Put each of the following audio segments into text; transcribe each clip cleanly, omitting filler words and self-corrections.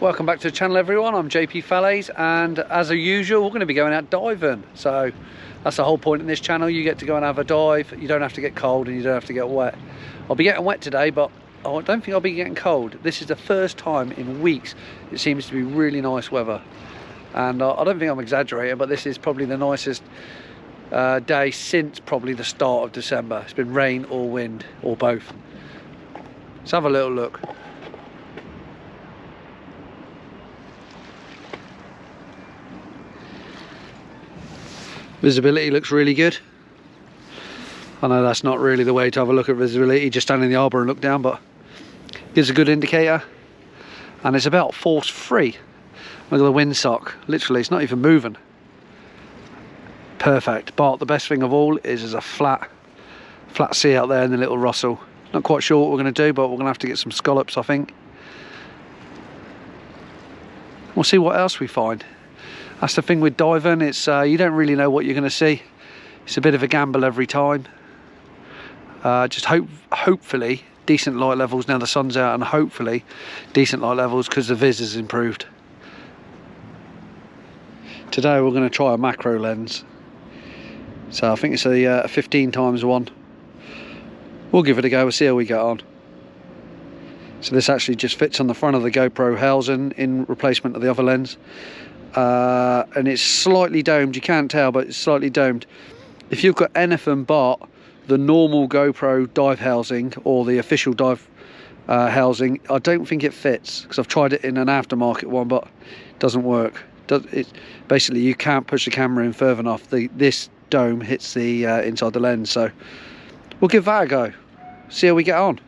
Welcome back to the channel, everyone. I'm JP Fallais, and as usual we're going to be going out diving. So that's the whole point in this channel. You get to go and have a dive. You don't have to get cold and you don't have to get wet. I'll be getting wet today, but I don't think I'll be getting cold. This is the first time in weeks it seems to be really nice weather, and I don't think I'm exaggerating, but this is probably the nicest day since probably the start of December. It's been rain or wind or both. Let's have a little look. Visibility looks really good. I know that's not really the way to have a look at visibility, just stand in the harbour and look down, but gives a good indicator. And it's about force free. Look at the windsock, literally it's not even moving. Perfect. But the best thing of all is there's a flat sea out there in the little Russell. Not quite sure what we're going to do, but we're going to have to get some scallops, I think. We'll see what else we find. That's the thing with diving, it's you don't really know what you're going to see. It's a bit of a gamble every time. Just hopefully decent light levels now the sun's out, and hopefully decent light levels because the viz has improved. Today we're going to try a macro lens. So I think it's a 15x1. We'll give it a go, we'll see how we get on. So this actually just fits on the front of the GoPro housing in replacement of the other lens. And it's slightly domed, you can't tell, but it's slightly domed. If you've got anything but the normal GoPro dive housing or the official dive housing, I don't think it fits, because I've tried it in an aftermarket one, but it doesn't work. Basically you can't push the camera in further enough. This dome hits the inside the lens, so we'll give that a go, see how we get on.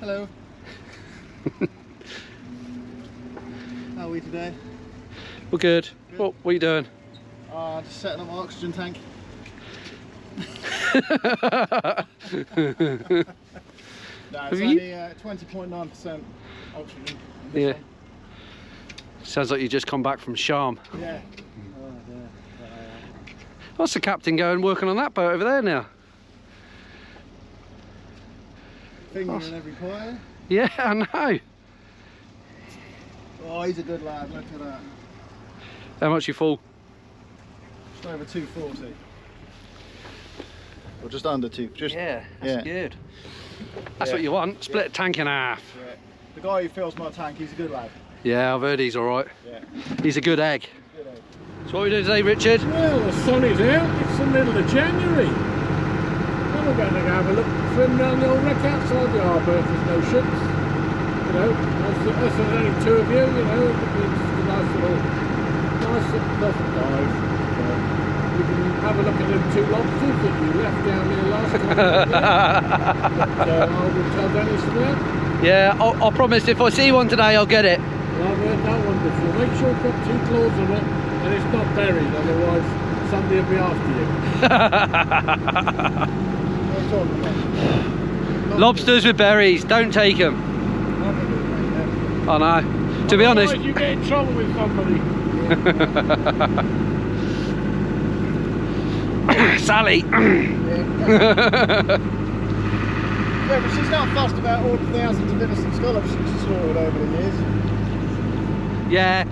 Hello. How are we today? We're good. What are you doing? Just setting up my oxygen tank. No, it's only 20.9% oxygen. Yeah. Sounds like you just come back from Sharm. Yeah. What's the captain going working on that boat over there now? Finger in every pie. Yeah, I know. Oh, he's a good lad, look at that. How much you full? Just over 240. Or just under 2. Yeah, that's good. That's what you want. Split a tank in half. Yeah. The guy who fills my tank, he's a good lad. Yeah, I've heard he's alright. Yeah. He's a good egg. Good egg. So what are we doing today, Richard? Well, the sun is out, it's the middle of January. And we're going to have a look, swim round the old wreck outside the harbour if there's no ships. You know, as there's only two of you, you know, it's a nice little pleasant dive. You can have a look at them 2 lobsters that you left down there last time. So I will tell Dennis about. Yeah, I promise if I see one today I'll get it. Well, I've heard that one before. Make sure it's got 2 claws on it and it's not buried, otherwise somebody will be after you. Lobsters with berries, don't take them. I know. To be honest, you get in trouble with somebody. Sally. Yeah, but she's not fussed about all the thousands of innocent scallops she's slaughtered over the years. Yeah.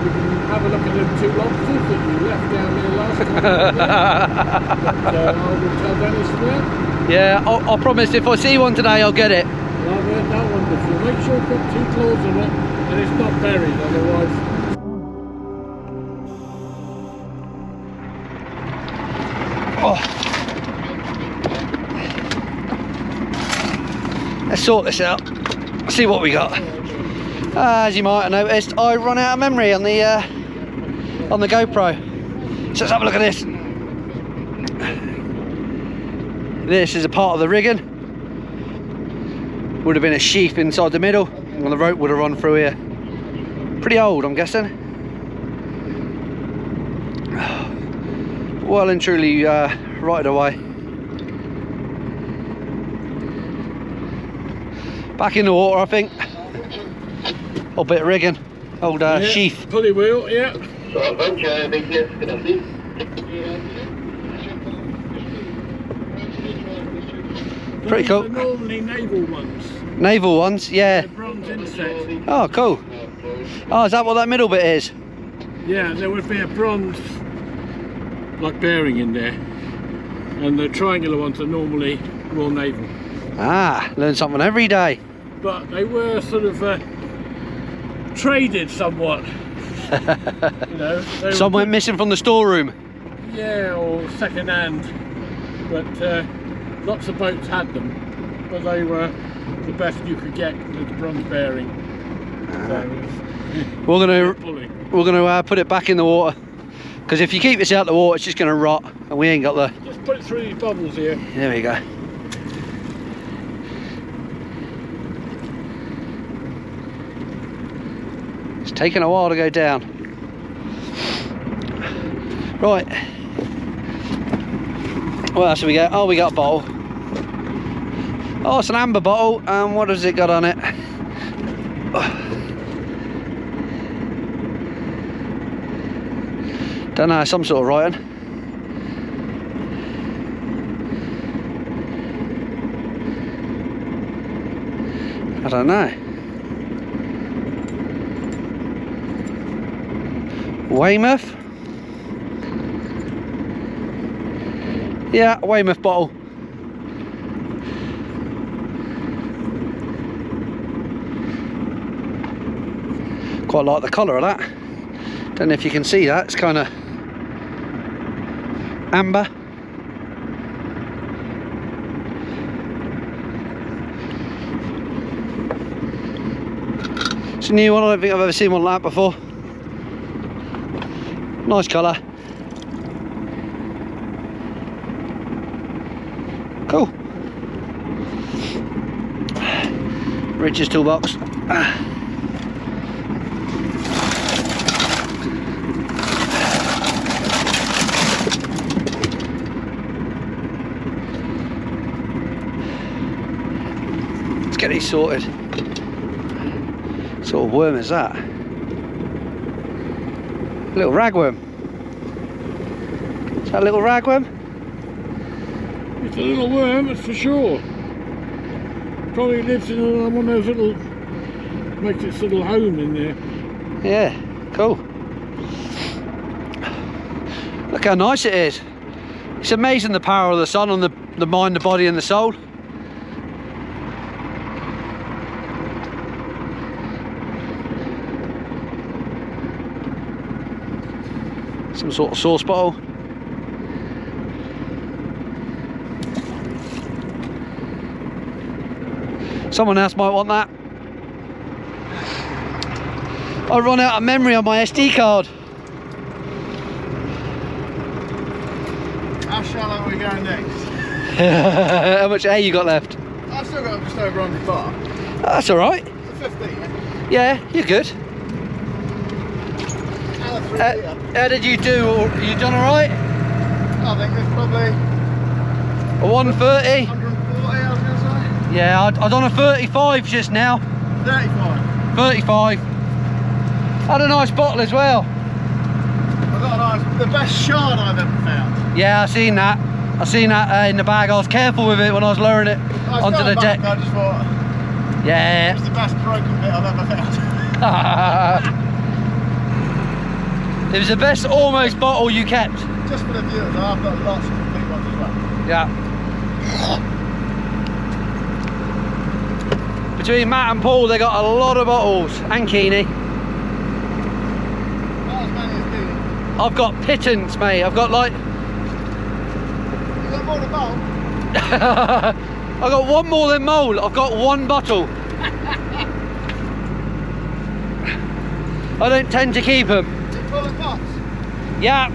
you can have a look at them 2 lobsters that you left down there last time. But I will tell Dennis there. Yeah, I promise if I see one today, I'll get it. Well, I've heard that one before. Make sure you've got 2 claws on it and it's not buried, otherwise. Oh. Let's sort this out. See what we got. As you might have noticed, I run out of memory on the GoPro. So let's have a look at this. This is a part of the rigging. Would have been a sheath inside the middle, and the rope would have run through here. Pretty old, I'm guessing. Well and truly right away. Back in the water, I think. Old bit of rigging, old sheath. Pulley wheel, yeah. Pretty cool. Those are normally naval ones. Naval ones, yeah. They're bronze inset. Oh, cool. Oh, is that what that middle bit is? Yeah, there would be a bronze like bearing in there, and the triangular ones are normally Royal Naval. Ah, learn something every day. But they were sort of traded somewhat. You know, Some went missing from the storeroom. Yeah, or second hand. But lots of boats had them, but they were the best you could get with the bronze bearing. So, We're gonna put it back in the water, because if you keep this out the water, it's just gonna rot, and we ain't got the. Just put it through these bubbles here. There we go. It's taken a while to go down. Right. What else have we got? Oh, we got a bottle. Oh, it's an amber bottle. And what has it got on it? Don't know, some sort of writing. I don't know. Weymouth? Yeah, Weymouth bottle. Quite like the colour of that. Don't know if you can see that, it's kind of amber. It's a new one, I don't think I've ever seen one like that before. Nice colour. Cool. Rich's toolbox. Let's get these sorted. What sort of worm is that? A little ragworm. Is that a little ragworm? It's a little worm, that's for sure. Probably lives in one of those little, makes its little home in there. Yeah, cool. Look how nice it is. It's amazing the power of the sun on the mind, the body and the soul. Some sort of sauce bottle. Someone else might want that. I run out of memory on my SD card. How shallow are we going next? How much air you got left? I've still got just over 100 bar. That's all right. It's a 15. Yeah, you're good. How did you do? You done all right? I think it's probably A 130? 140, I was going to say. Yeah, I done a 35 just now. 35. 35. Had a nice bottle as well. I got a nice, the best shard I've ever found. Yeah, I seen that. I seen that in the bag. I was careful with it when I was lowering it onto the deck. I just thought Yeah. it's the best broken bit I've ever found. It was the best almost bottle you kept. Just for the viewers, I've got lots of complete ones as well. Yeah. Between Matt and Paul, they got a lot of bottles, and Keeney. Not as many as Keeney. I've got pittance, mate. I've got like... You got more than Mole? I got one more than Mole. I've got one bottle. I don't tend to keep them. Is it full of pots? Yeah.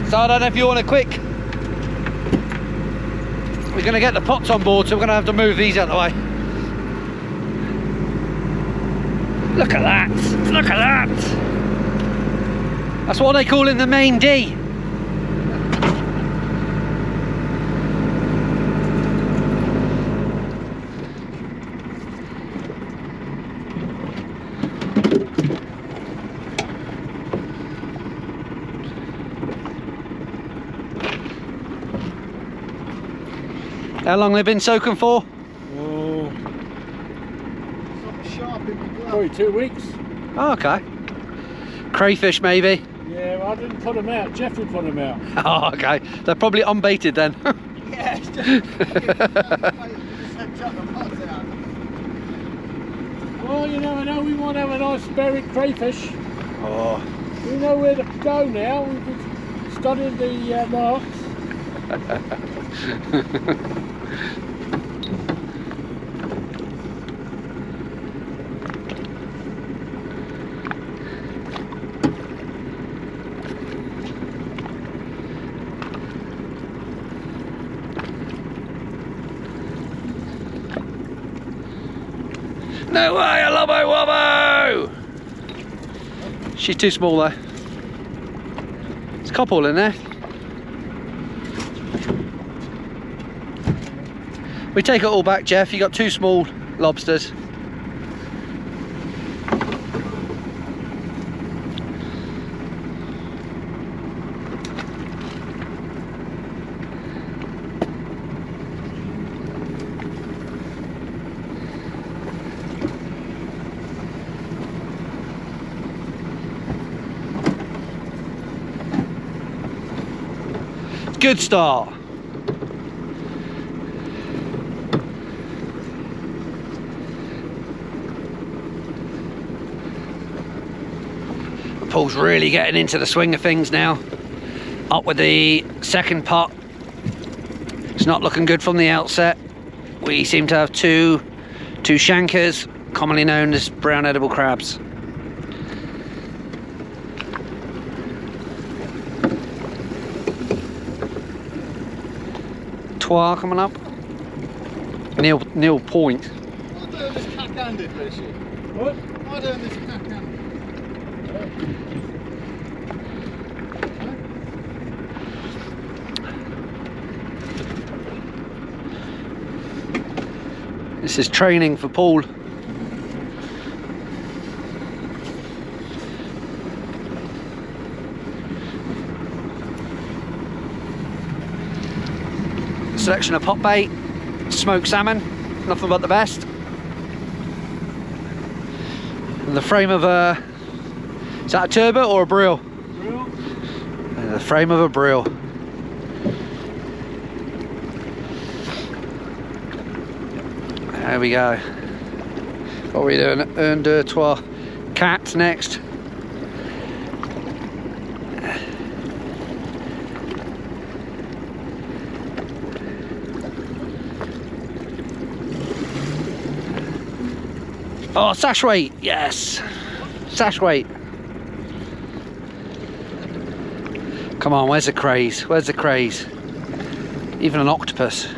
So I don't know if you want a quick... We're going to get the pots on board, so we're going to have to move these out of the way. Look at that. Look at that. That's what they call in the main D. How long have they been soaking for? Oh, Something sharp in the glove. probably 2 weeks. Oh, okay. Crayfish, maybe. Yeah, well, I didn't put them out. Jeffrey put them out. Oh, okay. They're probably unbaited then. Yeah, it's just... chuck the pots out. Well, you never know. We might have a nice buried crayfish. Oh. We know where to go now. We've studied the marks. No way, a lobbo wobbo! She's too small though. There's a couple in there. We take it all back, Jeff. You got 2 small lobsters. Good start. Paul's really getting into the swing of things now. Up with the second pot. It's not looking good from the outset. We seem to have two shankers, commonly known as brown edible crabs. Trois coming up. Neil Point. I'm doing this cack-handed, Richie. What? I'm doing this cack-handed. This is training for Paul. Selection of pot bait, smoked salmon, nothing but the best. And the frame of a, is that a turbot or a brill? Brill. The frame of a brill. There we go. What are we doing? Un, deux, trois. Cat next. Oh, sash weight, yes. Sash weight. Come on, where's the craze? Where's the craze? Even an octopus.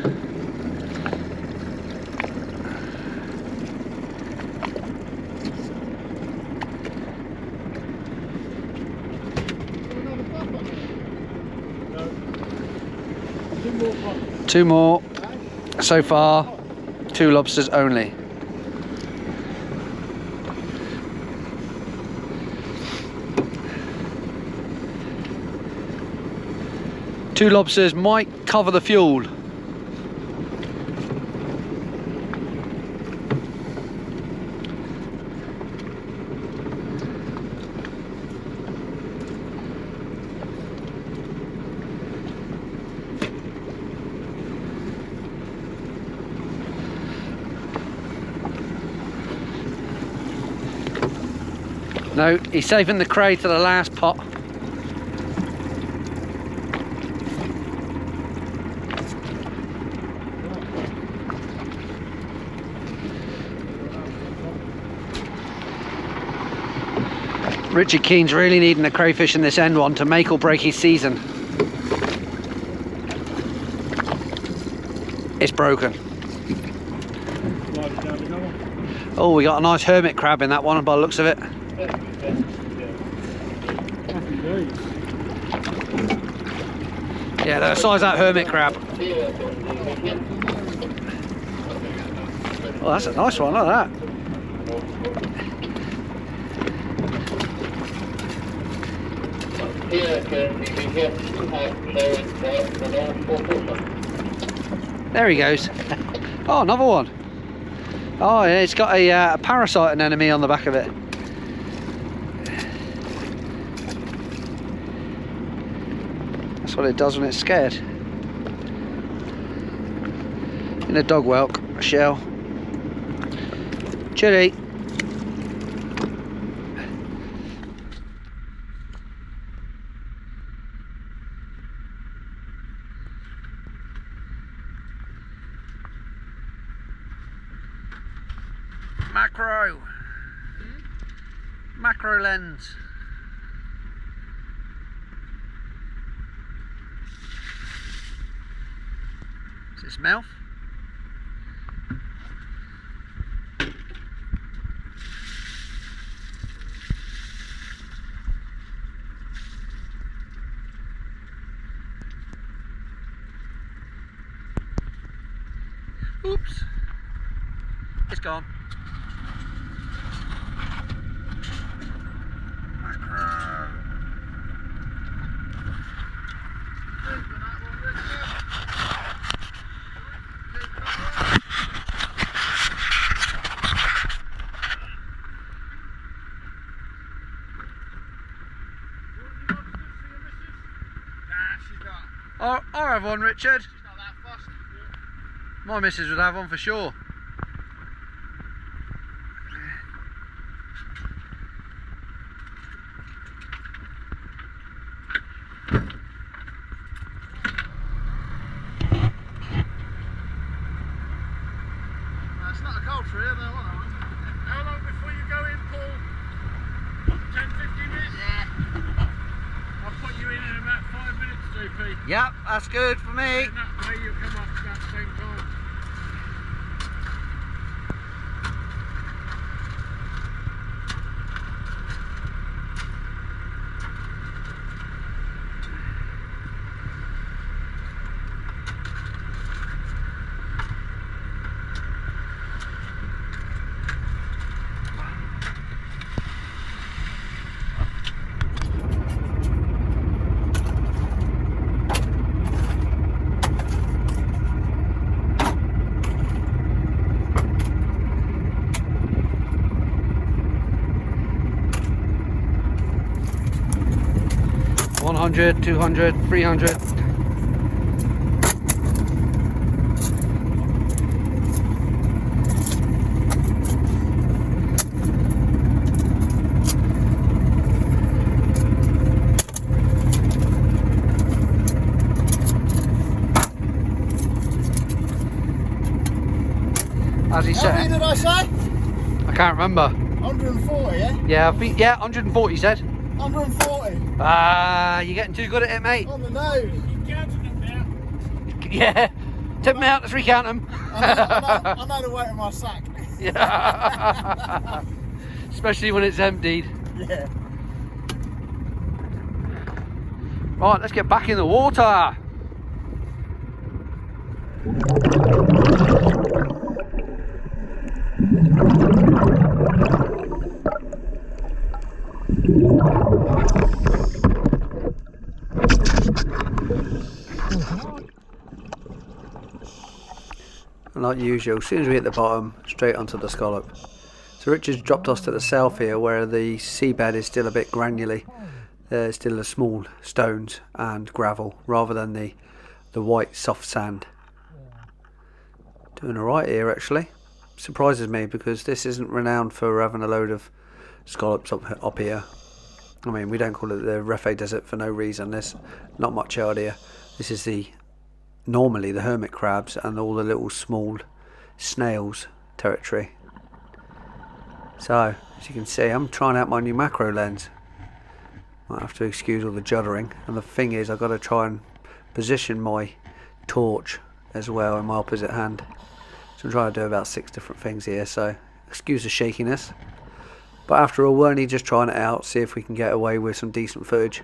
Two more so far, 2 lobsters only. Two lobsters might cover the fuel. No, he's saving the cray to the last pot. Richard Keen's really needing a crayfish in this end one to make or break his season. It's broken. Oh, we got a nice hermit crab in that one by the looks of it. Yeah, they're the size of that hermit crab. Oh, that's a nice one, look at that. There he goes. Oh, another one. Oh, yeah, it's got a parasite anemone on the back of it. That's what it does when it's scared. In a dog whelk, a shell. Chili. Macro. Macro lens. Is it smell? Oops. It's gone. I'll have one, Richard. She's not that fussed. My missus would have one for sure. It's not a cold tree, I don't know what that was. How long before you go in, Paul? 10-15 minutes? Yeah. I'll put you in about 5 minutes, JP. Yep, that's good for me. And that way you come up at the same time. $100, $200, $300. As he How many said, did I say? I can't remember. 140, yeah? Yeah, yeah, 140 he said. 140. Ah, you're getting too good at it, mate. On the nose. You counted them now. Yeah, take me out, let's recount them. I know the weight of my sack. Yeah. Especially when it's emptied. Yeah. Right, let's get back in the water. And like usual, as soon as we hit the bottom, straight onto the scallop. So Richard's dropped us to the south here, where the seabed is still a bit granularly. There's still the small stones and gravel, rather than the white soft sand. Doing alright here actually. Surprises me, because this isn't renowned for having a load of scallops up here. I mean, we don't call it the Refe Desert for no reason. There's not much out here. This is normally the hermit crabs and all the little small snails territory. So, as you can see, I'm trying out my new macro lens. Might have to excuse all the juddering. And the thing is, I've got to try and position my torch as well in my opposite hand. So I'm trying to do about 6 different things here, so excuse the shakiness. But after all, we're only just trying it out, see if we can get away with some decent footage.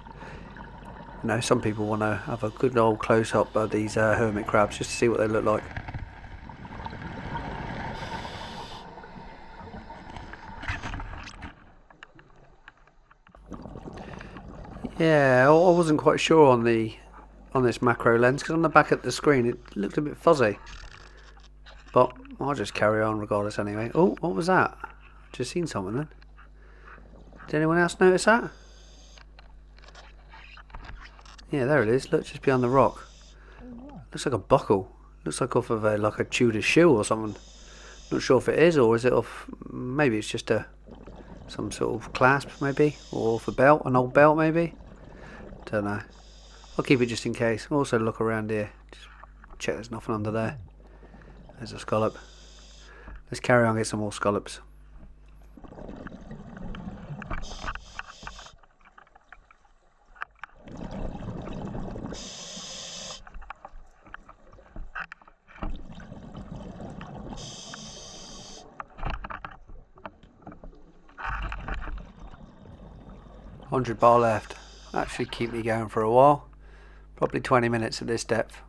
You know, some people want to have a good old close-up of these hermit crabs just to see what they look like. Yeah, I wasn't quite sure on this macro lens, because on the back of the screen it looked a bit fuzzy. But I'll just carry on regardless anyway. Oh, what was that? Just seen something then. Did anyone else notice that? Yeah, there it is. Look, just behind the rock. Looks like a buckle. Looks like off of like a Tudor shoe or something. Not sure if it is, or is it off? Maybe it's just some sort of clasp, maybe, or off a belt, an old belt, maybe. Don't know. I'll keep it just in case. I'll also look around here. Just check there's nothing under there. There's a scallop. Let's carry on and get some more scallops. $100 left. That should keep me going for a while. Probably 20 minutes at this depth.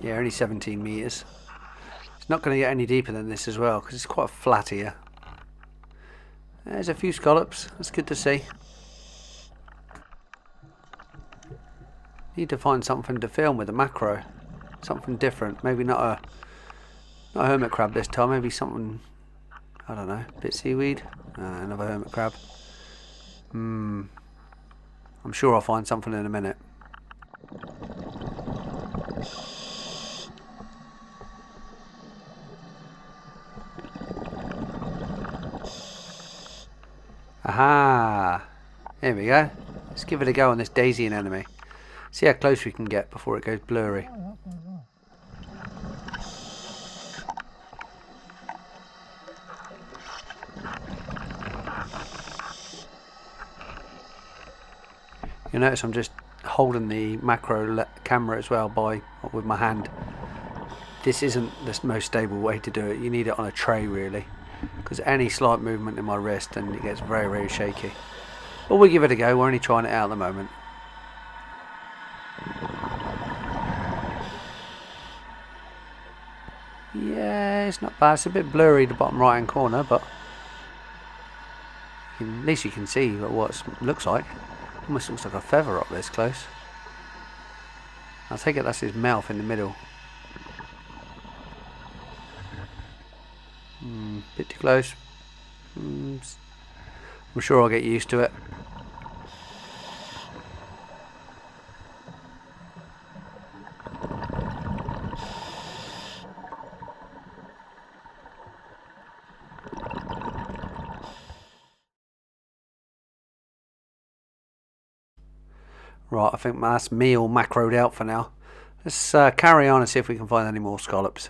Yeah, only 17 meters. It's not going to get any deeper than this as well, because it's quite flat here. There's a few scallops. That's good to see. Need to find something to film with a macro. Something different. Maybe not a hermit crab this time. Maybe something, I don't know, bit seaweed. Another hermit crab. I'm sure I'll find something in a minute. Aha! Here we go. Let's give it a go on this daisy anemone. See how close we can get before it goes blurry. You'll notice I'm just holding the macro camera as well with my hand. This isn't the most stable way to do it. You need it on a tray really, because any slight movement in my wrist and it gets very, very shaky. But we'll give it a go. We're only trying it out at the moment. Yeah, it's not bad. It's a bit blurry the bottom right hand corner, but at least you can see what it looks like. Almost looks like a feather up this close. I take it that's his mouth in the middle. Bit too close. I'm sure I'll get used to it. Right, I think that's me all macroed out for now. Let's carry on and see if we can find any more scallops.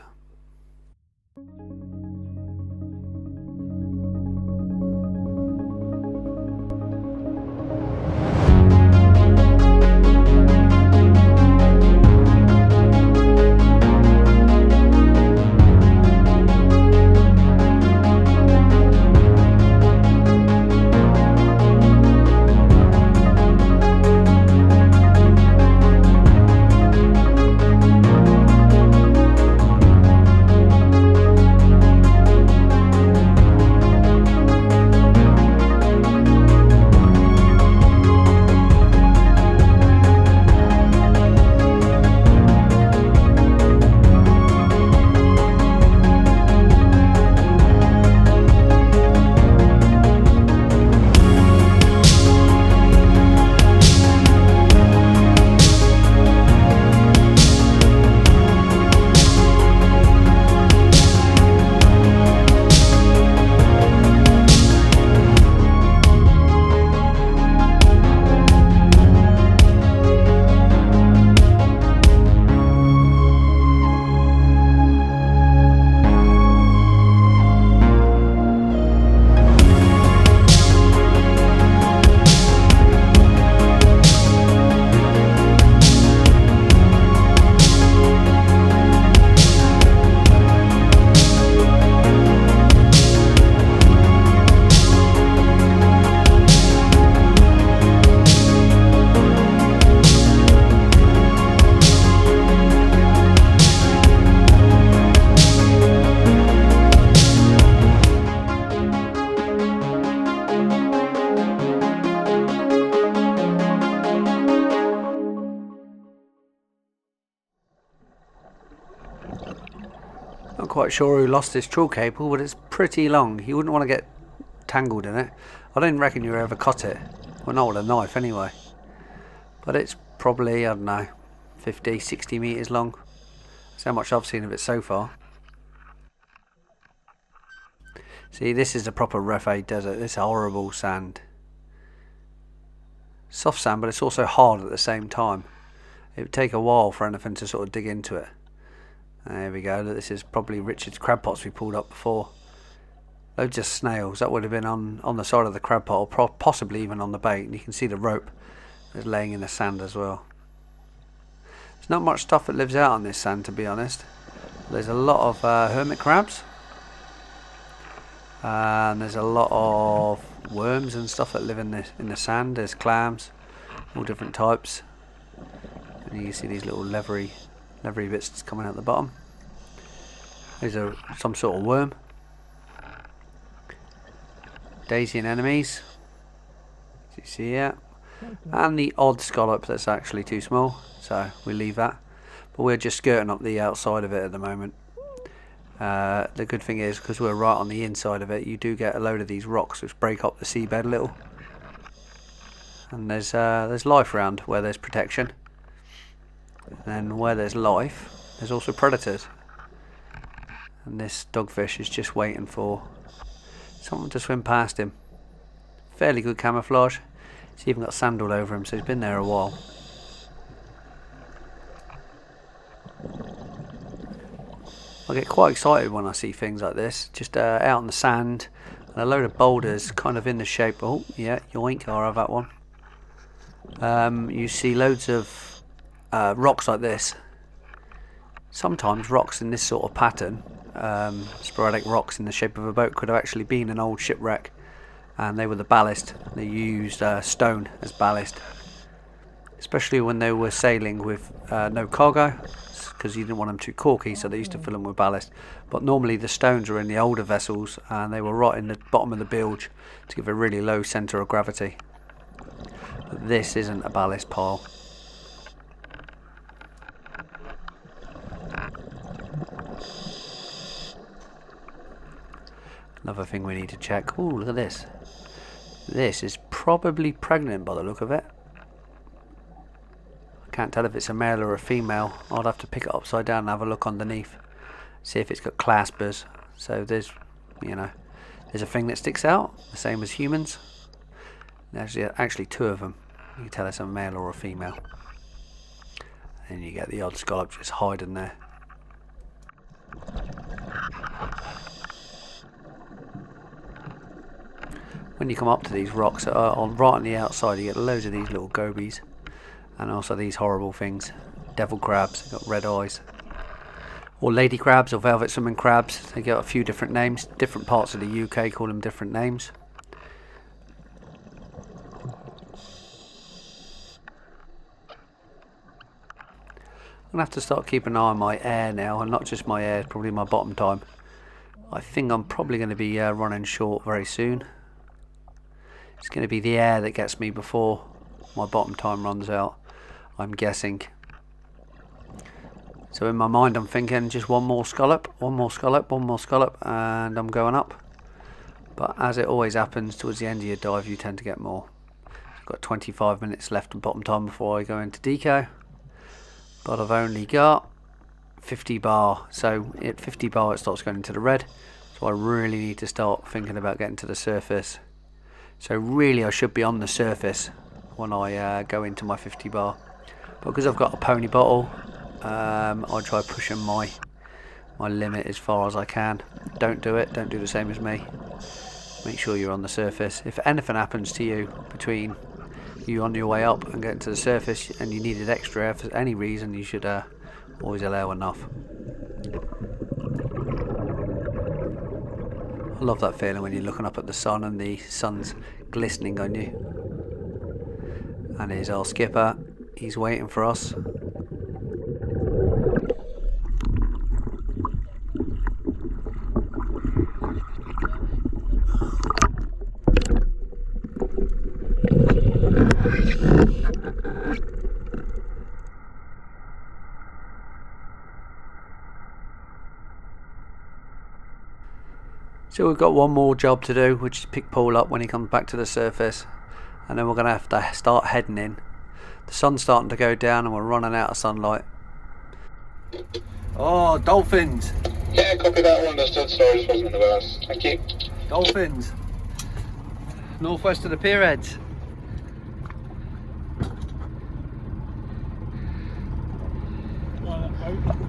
quite sure who lost this trawl cable, but it's pretty long. You wouldn't want to get tangled in it. I don't reckon you ever cut it. Well, not with a knife anyway. But it's probably, I don't know, 50, 60 metres long. That's how much I've seen of it so far. See, this is a proper Refe desert. This horrible sand. Soft sand, but it's also hard at the same time. It would take a while for anything to sort of dig into it. There we go. This is probably Richard's crab pots we pulled up before. Loads of snails. That would have been on the side of the crab pot, or possibly even on the bait. And you can see the rope that's laying in the sand as well. There's not much stuff that lives out on this sand, to be honest. There's a lot of hermit crabs. And there's a lot of worms and stuff that live in the sand. There's clams, all different types. And you can see these little leathery bits coming out the bottom. These are some sort of worm. Daisy anemones, as you see here, and the odd scallop that's actually too small, so we leave that. But we're just skirting up the outside of it at the moment. The good thing is, because we're right on the inside of it, you do get a load of these rocks which break up the seabed a little. And there's life around where there's protection. And where there's life, there's also predators. And this dogfish is just waiting for someone to swim past him. Fairly good camouflage. He's even got sand all over him, so he's been there a while. I get quite excited when I see things like this, just out on the sand, and a load of boulders kind of in the shape. Oh yeah, yoink, I'll have that one. You see loads of rocks like this. Sometimes rocks in this sort of pattern, sporadic rocks in the shape of a boat, could have actually been an old shipwreck, and they were the ballast. They used stone as ballast, especially when they were sailing with no cargo, because you didn't want them too corky, so they used to fill them with ballast. But normally the stones were in the older vessels, and they were right in the bottom of the bilge to give a really low centre of gravity. But this isn't a ballast pile. Another thing we need to check. Oh, look at this. This is probably pregnant by the look of it. I can't tell if it's a male or a female. I'd have to pick it upside down and have a look underneath. See if it's got claspers. So there's, there's a thing that sticks out, the same as humans. There's actually two of them. You can tell it's a male or a female. And you get the odd scallop just hiding there. When you come up to these rocks right on the outside, you get loads of these little gobies, and also these horrible things, devil crabs. They've got red eyes, or lady crabs, or velvet swimming crabs. They got a few different names. Different parts of the UK call them different names. I'm gonna have to start keeping an eye on my air now, and not just my air, probably my bottom time. I think I'm probably going to be running short very soon. It's going to be the air that gets me before my bottom time runs out, I'm guessing. So in my mind I'm thinking just one more scallop, one more scallop, one more scallop, and I'm going up. But as it always happens, towards the end of your dive you tend to get more. I've got 25 minutes left of bottom time before I go into deco. But I've only got 50 bar, so at 50 bar it starts going into the red. So I really need to start thinking about getting to the surface. So really I should be on the surface when I go into my 50 bar. But because I've got a pony bottle, I'll try pushing my limit as far as I can. Don't do it, don't do the same as me. Make sure you're on the surface. If anything happens to you between you on your way up and getting to the surface and you needed extra air for any reason, you should always allow enough. I love that feeling when you're looking up at the sun and the sun's glistening on you. And here's our skipper, he's waiting for us. So we've got one more job to do, which is pick Paul up when he comes back to the surface, and then we're going to have to start heading in. The sun's starting to go down and we're running out of sunlight. Oh, dolphins! Yeah, copy that one, understood. Sorry, just wasn't in the verse. Thank you. Dolphins! Northwest of the pier heads.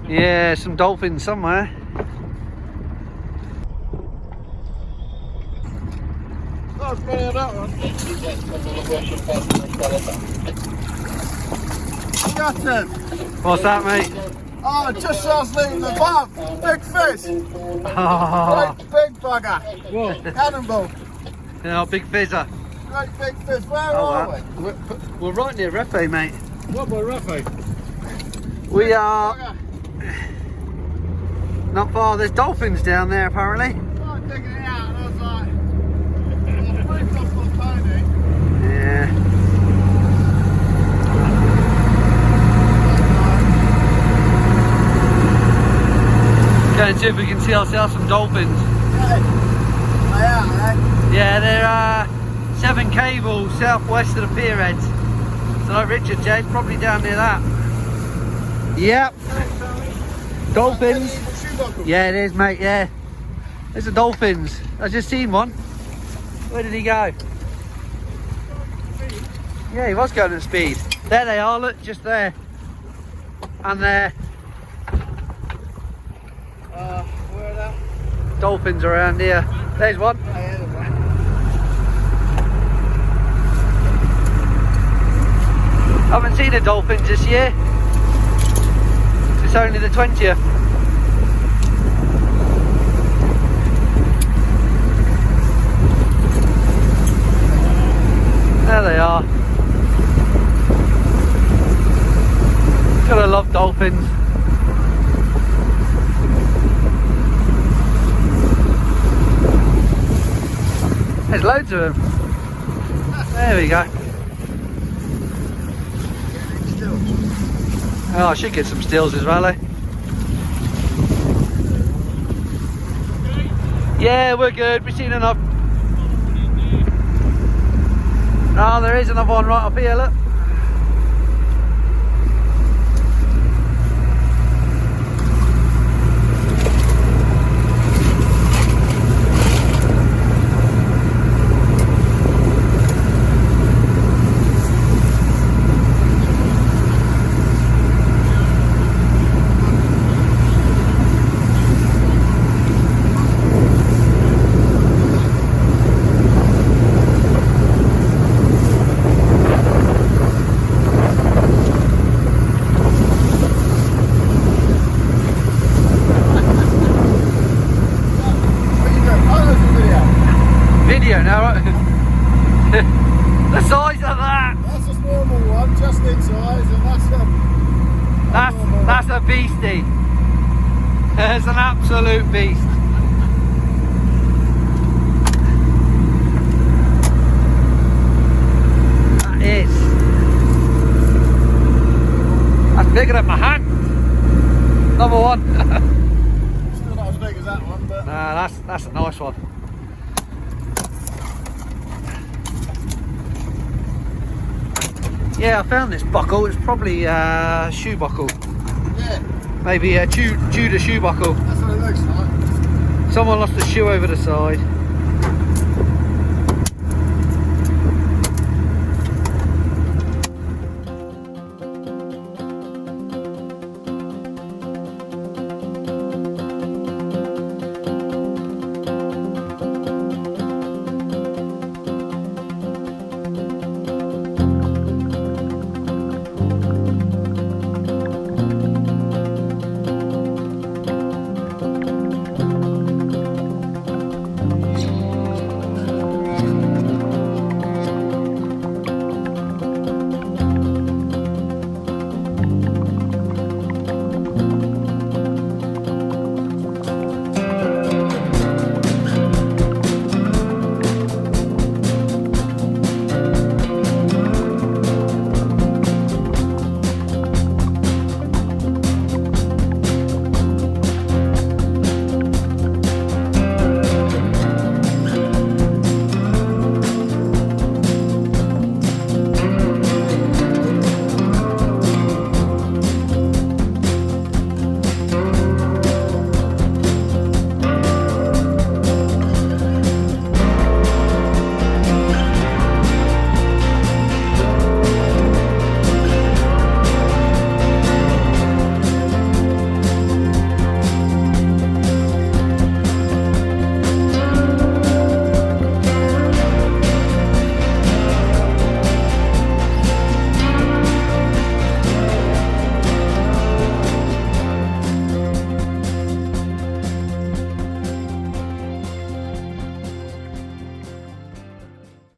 Yeah, some dolphins somewhere. Oh, brilliant, that one. Gutted. What's that, mate? Oh, just as I was leaving the pub. Big fish. Oh, Great big bugger. Whoa. Cannonball. you know, big fizzer. Great big fish. Where Oh, are wow. we? We're right near Refe, mate. What about Rafi? We are Bugger. not far. There's dolphins down there, apparently. I was digging it out and I was like, well, freaked off my pony. Yeah. Go and see if we can see ourselves some dolphins. Yeah, they're 7 cables southwest of the pier heads. So like Richard said, probably down near that. Yep. Dolphins. Yeah, it is, mate, yeah. There's the dolphins. I just seen one. Where did he go? Yeah, he was going at speed. There they are, look, just there. And there. Where are they? Dolphins around here. There's one. Haven't seen the dolphins this year. It's only the 20th. There they are. Gotta love dolphins. There's loads of them. There we go. Oh, I should get some stills as well, eh? Yeah, we're good. We've seen enough. Oh, there is another one right up here, look. Video now, right? The size of that! That's a normal one, just in size, and That's a beastie. It's an absolute beast. That is. That's bigger than my hand. Another one. still not as big as that one, but Nah, that's a nice one. Yeah, I found this buckle. It's probably a shoe buckle. yeah, Maybe a Tudor shoe buckle. that's what it looks like. Someone lost a shoe over the side.